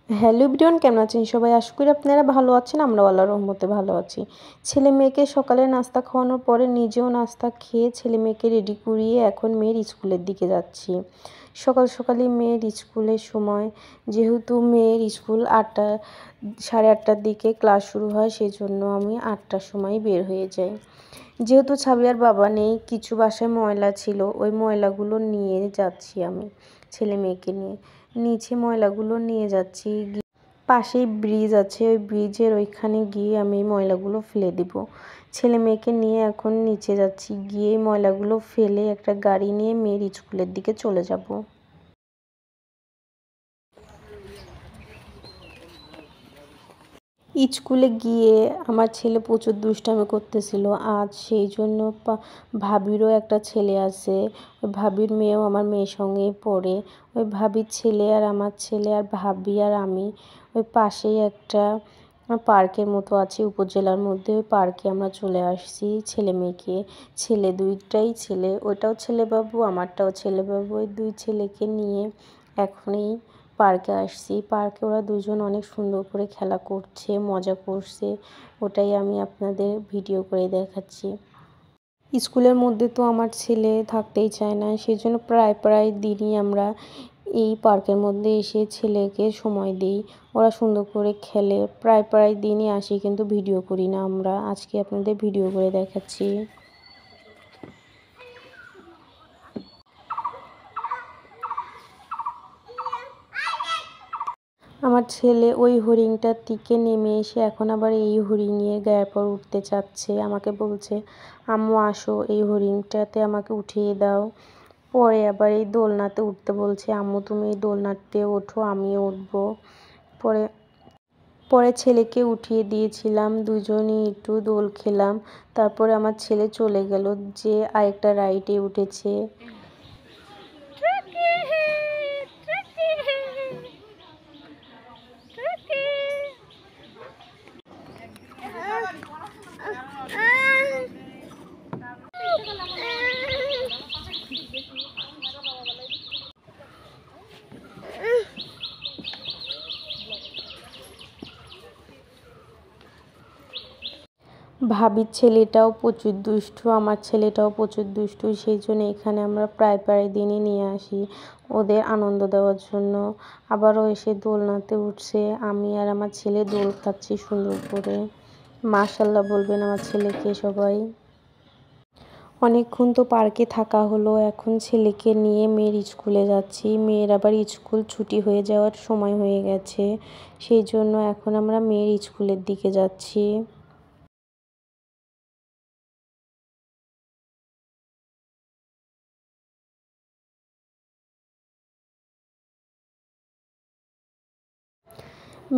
Hello everyone, কেমন আছেন সবাই? আশা করি আপনারা ভালো আছেন। আমরাও আল্লাহর রহমতে ভালো আছি। ছেলে মেয়েকে সকালে নাস্তা খাওয়ানোর পরে নিজেও নাস্তা খেয়ে ছেলে মেয়েকে রেডি করিয়ে এখন মেয়ের স্কুলের দিকে যাচ্ছি। সকাল সকালই মেয়ের স্কুলের সময়, যেহেতু মেয়ের স্কুল 8টা, 8:30টার দিকে ক্লাস শুরু হয়, সেই জন্য আমি 8টার সময় বের হয়ে যাই। যেহেতু ছাবিয়ার বাবা নেই, কিছু বাসায় ময়লা ছিল, ওই ময়লাগুলো নিয়ে যাচ্ছি আমি ছেলে মেয়েকে নিয়ে। নিচে ময়লাগুলো নিয়ে যাচ্ছি, পাশেই ব্রিজ আছে, ওই ব্রিজের ওইখানে গিয়ে আমি ময়লাগুলো ফেলে দিব। ছেলে মেয়েকে নিয়ে এখন নিচে যাচ্ছি, গিয়ে ময়লাগুলো ফেলে একটা গাড়ি নিয়ে মেয়ের স্কুলের দিকে চলে যাব। স্কুলে গিয়ে আমার ছেলে প্রচুর দুষ্টামি করতেছিল আজ, সেই জন্য ভাবিরও একটা ছেলে আছে, ওই ভাবির মেয়েও আমার মেয়ের সঙ্গেই পড়ে। ওই ভাবির ছেলে আর আমার ছেলে আর ভাবি আর আমি ওই পাশেই একটা পার্কের মতো আছে উপজেলার মধ্যে, ওই পার্কে আমরা চলে আসছি ছেলে মেয়েকে। ছেলে দুইটাই ছেলে, ওইটাও ছেলে বাবু, আমারটাও ছেলে বাবু, ওই দুই ছেলেকে নিয়ে এখনই পার্কে আসছি। পার্কে ওরা দুজন অনেক সুন্দর করে খেলা করছে, মজা করছে, ওটাই আমি আপনাদের ভিডিও করে দেখাচ্ছি। স্কুলের মধ্যে তো আমার ছেলে থাকতেই চায় না, সেই জন্য প্রায় দিনই আমরা এই পার্কের মধ্যে এসে ছেলেকে সময় দিই। ওরা সুন্দর করে খেলে, প্রায় দিনই আসি, কিন্তু ভিডিও করি না আমরা। আজকে আপনাদের ভিডিও করে দেখাচ্ছি। আমার ছেলে ওই হরিণটার থেকে নেমে এসে এখন আবার এই হরিণের গায়ের পর উঠতে চাচ্ছে, আমাকে বলছে আম্মু আসো এই হরিণটাতে আমাকে উঠিয়ে দাও। পরে আবার এই দোলনাতে উঠতে বলছে, আম্মু তুমি এই দোলনাতে ওঠো, আমিও উঠবো। পরে পরে ছেলেকে উঠিয়ে দিয়েছিলাম, দুজনই একটু দোল খেলাম। তারপরে আমার ছেলে চলে গেল, যে আরেকটা রাইডে উঠেছে। ভাবির ছেলেটাও প্রচুর দুষ্টু, আমার ছেলেটাও প্রচুর দুষ্টু, সেই জন্য এখানে আমরা প্রায় দিনই নিয়ে আসি ওদের আনন্দ দেওয়ার জন্য। আবারও এসে দোলনাতে উঠছে, আমি আর আমার ছেলে দোল খাচ্ছি সুন্দর করে। মাশাআল্লাহ বলবেন আমার ছেলেকে সবাই। অনেকক্ষণ তো পার্কে থাকা হলো, এখন ছেলেকে নিয়ে মেয়ের স্কুলে যাচ্ছি। মেয়ের আবার স্কুল ছুটি হয়ে যাওয়ার সময় হয়ে গেছে, সেই জন্য এখন আমরা মেয়ের স্কুলের দিকে যাচ্ছি।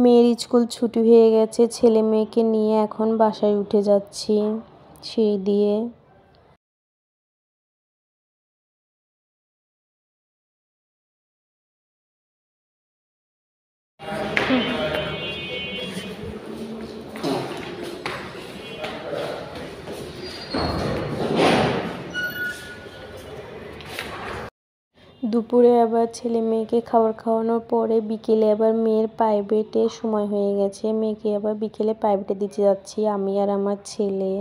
মেয়ের স্কুল ছুটি হয়ে গেছে, ছেলে মেয়েকে নিয়ে এখন বাসায় উঠে যাচ্ছি সিঁড়ি দিয়ে। দুপুরে আবার ছেলে মেয়েকে খাবার খাওয়ানোর পরে বিকেলে আবার মেয়ের প্রাইভেটের সময় হয়ে গেছে, মেয়েকে আবার বিকেলে প্রাইভেটে দিতে যাচ্ছি আমি আর আমার ছেলে।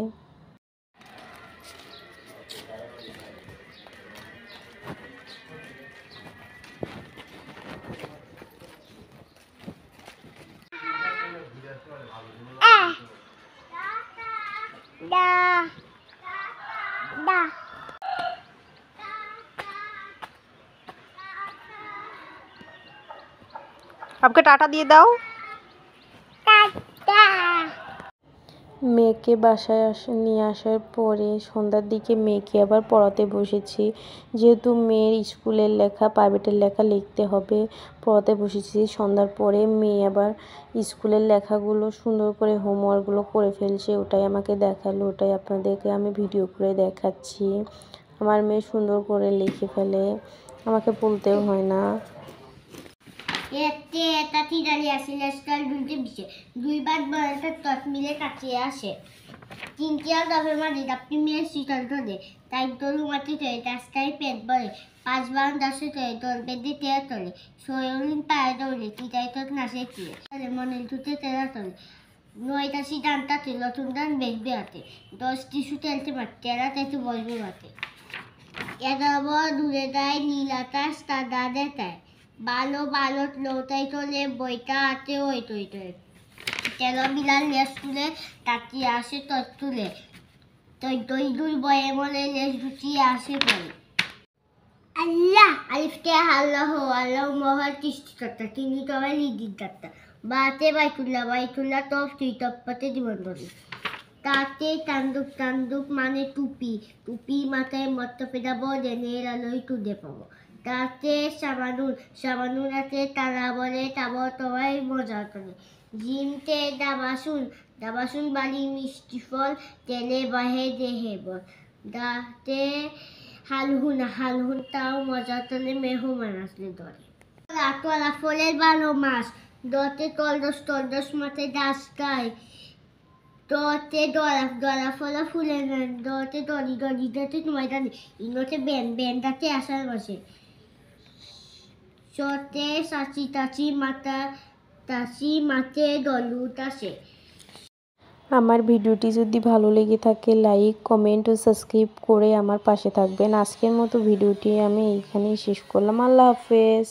आपके टाटा दिए दाओ। মেয়েকে বাসায় নিয়ে আসার পরে সন্ধ্যার দিকে মেয়েকে আবার পড়াতে বসেছি, যেহেতু মেয়ের স্কুলের লেখা প্রাইভেটের লেখা লিখতে হবে, পড়াতে বসেছি। সন্ধ্যার পরে মেয়ে আবার স্কুলের লেখাগুলো সুন্দর করে হোমওয়ার্কগুলো করে ফেলছে, ওটাই আমাকে দেখালো, ওটাই আপনাদেরকে আমি ভিডিও করে দেখাচ্ছি। আমার মেয়ে সুন্দর করে লিখে ফেলে, আমাকে বলতেও হয় না। এতে এটা তিরালি আসিল স্টাইল দুলতে বিছে দুইবার বলতে তত মিলে কাছে আসে তিনটিয়া দবে মারি দাপটি মিলে শীতল ধরে তাই তলু মাটি তলে টাস্কাই পেট বলে 5 বার 10 তলে তোর বেদি তেয়া তলে সয়লিন পায়ে দৌড়ে তিতাই তোর নাচে কিয়ে তাহলে মনে তুতে তেরা তলে 9টা সিদ্ধান্তা তুল তুন্দান বেগবে হাতে 10টি সুতেলতে মার তেরা তেতে বলবে হাতে এগাবো দূরে দেয় নীল আকাশ তা দাদে তাই বালো বালো লৌটাই তোলে বইটা হাতে ওই তৈ তৈ তেল বিলাল লেস তুলে তাকিয়ে আসে তত তুলে তৈ তৈ দুই বয়ে বলে লেস গুছিয়ে আসে পড়ে আল্লাহ আলিফতে আল্লাহ আল্লাহ মহার তিষ্ঠিকর্তা তিনি তবে লিদিদাত্তা বাতে বাইতুল্লাহ তফ তুই তপ্পাতে জীবন ধরে তাতে তান্দুক তান্দুক মানে টুপি টুপি মাথায় মত্ত ফেরাবো জেনের আলোয় তুলে পাবো তাতে সাবানুর আছে তারা বলে তাবো তোমায় মজা করে জিমতে দাবাসুন বালি মিষ্টি ফল তেলে বাহে দেহে বল দাতে হালহুন তাও মজা তোলে মেহমান আসলে ধরে তোলা ফলের ভালো মাছ দতে তলদোষ মাথায় ডাস গায় দতে দলা ফলা ফুলে দতে দড়ি দতে তোমায় জানি ইনোতে বেন্দাতে আসার বসে চতে চাচি মাতে দলুত আসে। আমার ভিডিওটি যদি ভালো লেগে থাকে লাইক কমেন্ট ও সাবস্ক্রাইব করে আমার পাশে থাকবেন। আজকের মতো ভিডিওটি আমি এইখানেই শেষ করলাম। আল্লাহ হাফেজ।